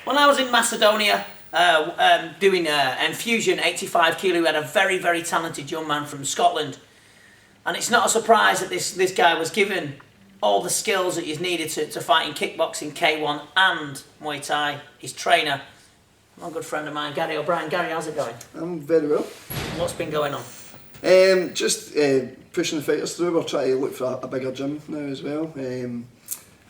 When I was in Macedonia doing infusion, 85 kilo, we had a very, very talented young man from Scotland. And it's not a surprise that this guy was given all the skills that he's needed to fight in kickboxing, K1 and Muay Thai. His trainer, a good friend of mine, Gary O'Brien. Gary, how's it going? I'm very well. What's been going on? Just pushing the fighters through. We're trying to look for a bigger gym now as well.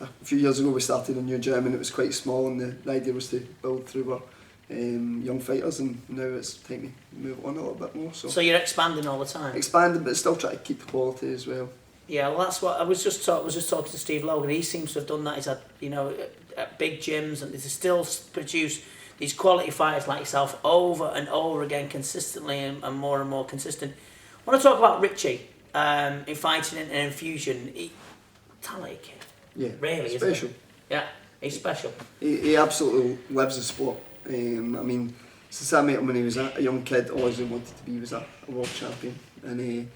A few years ago we started a new gym and it was quite small, and the idea was to build through our young fighters, and now it's time to move on a little bit more. So you're expanding all the time? Expanding, but still trying to keep the quality as well. Yeah, well, that's what I was just talking to Steve Logan. He seems to have done that. He's had, at big gyms, and he's still produce these quality fighters like yourself over and over again, consistently and more consistent. I want to talk about Richie in fighting and infusion. Talented kid. Yeah, really special. Yeah, he's special. He absolutely lives the sport. I mean, since I met him when he was a young kid, all he wanted to be was a world champion, and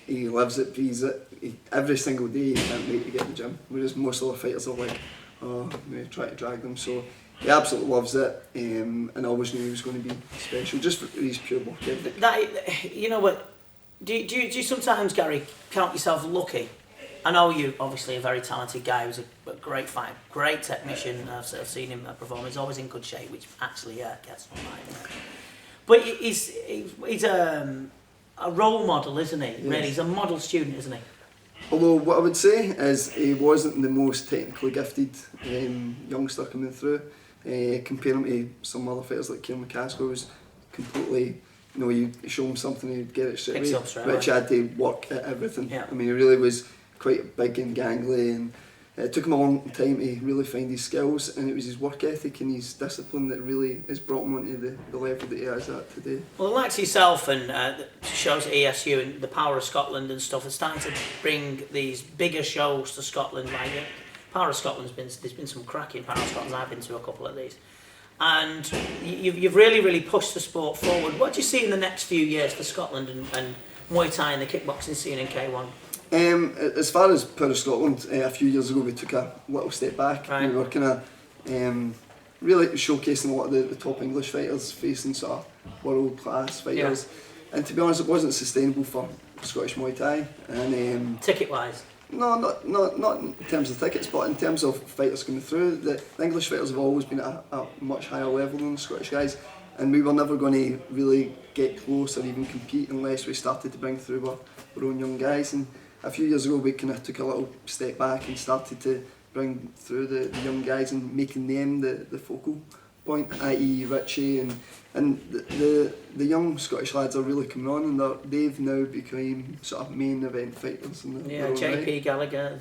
he lives it, breathes it. Every single day he can't wait to get in the gym, whereas most other fighters are like, we try to drag them. So he absolutely loves it, and I always knew he was going to be special, just for his pure work ethic. You know what, do you sometimes, Gary, count yourself lucky? I know you're obviously a very talented guy who's a great fighter, great technician. I've seen him perform. He's always in good shape, which actually gets my mind. But he's a role model, isn't he? Yes. Really, he's a model student, isn't he? Although what I would say is he wasn't the most technically gifted youngster coming through. Compare him to some other fighters like Kieran McCaskill, who's completely, you show him something, he'd get it straight away. Rich had to work at everything. Yeah. I mean, he really was quite big and gangly, and it took him a long time to really find his skills, and it was his work ethic and his discipline that really has brought him onto the level that he is at today. Well, like yourself and shows at ESU and the Power of Scotland and stuff, are starting to bring these bigger shows to Scotland. Like Power of Scotland's there's been some cracking Power of Scotland. I've been to a couple of these, and you've really pushed the sport forward. What do you see in the next few years for Scotland and Muay Thai and the kickboxing scene in K1? As far as Power of Scotland, a few years ago we took a little step back. Right. We were kind of really showcasing a lot of the top English fighters, facing sort of world class fighters. Yeah. And to be honest, it wasn't sustainable for Scottish Muay Thai. And ticket wise? No, not in terms of tickets, but in terms of fighters coming through. The English fighters have always been at a much higher level than the Scottish guys, and we were never going to really get close or even compete unless we started to bring through our own young guys. And a few years ago we kind of took a little step back and started to bring through the young guys and making them the focal point, i.e. Richie, and the young Scottish lads are really coming on, and they've now become sort of main event fighters. Yeah, JP right. Gallagher,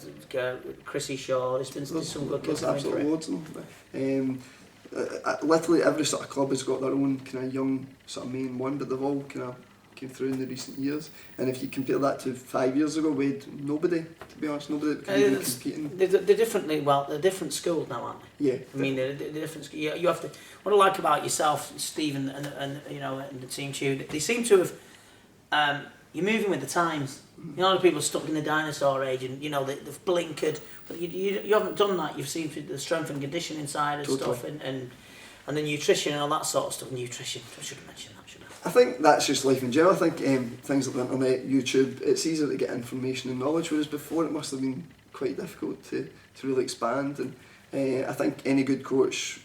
Chrissy Shaw, there's been some good kids. There's absolutely loads of them. Literally every sort of club has got their own kind of young sort of main one, but they've all kind of came through in the recent years. And if you compare that to 5 years ago, we had nobody, to be honest, nobody that could even competing. They're different schools now, aren't they? Yeah. I mean, they're different. You have to. What I like about yourself, Stephen, and and the team too, they seem to have. You're moving with the times. You know, the people are stuck in the dinosaur age, and they've blinkered. But you haven't done that. You've seen the strength and conditioning side and stuff, and the nutrition and all that sort of stuff. Nutrition, I should have mentioned that, shouldn't I? I think that's just life in general. I think things like the internet, YouTube, it's easier to get information and knowledge, whereas before it must have been quite difficult to really expand. And I think any good coach,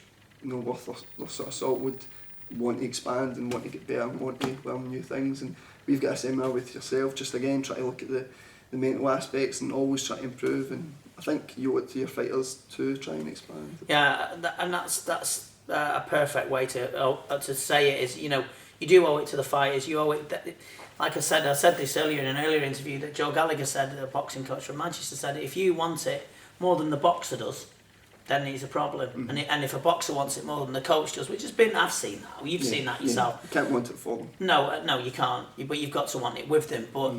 worth their sort of salt, would want to expand and want to get better and want to learn new things. And we've got a seminar with yourself, just again try to look at the mental aspects and always try to improve. And I think you owe it to your fighters to try and expand. Yeah, and that's a perfect way to say it. Is you do owe it to the fighters. You owe it. Like I said this earlier in an earlier interview that Joe Gallagher said, the boxing coach from Manchester, said if you want it more than the boxer does, then it's a problem. Mm-hmm. And if a boxer wants it more than the coach does, which has been, I've seen that. You've seen that yourself. You can't want it for them. No, you can't. But you've got to want it with them. But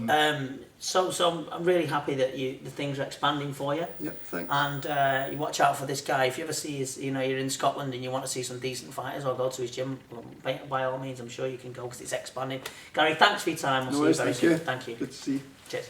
so I'm really happy that the things are expanding for you. Yep, thanks. And you watch out for this guy. If you ever see you're in Scotland and you want to see some decent fighters, or go to his gym, by all means, I'm sure you can go because it's expanding. Gary, thanks for your time. We'll see you very soon. Thank you. Good to see you. Cheers.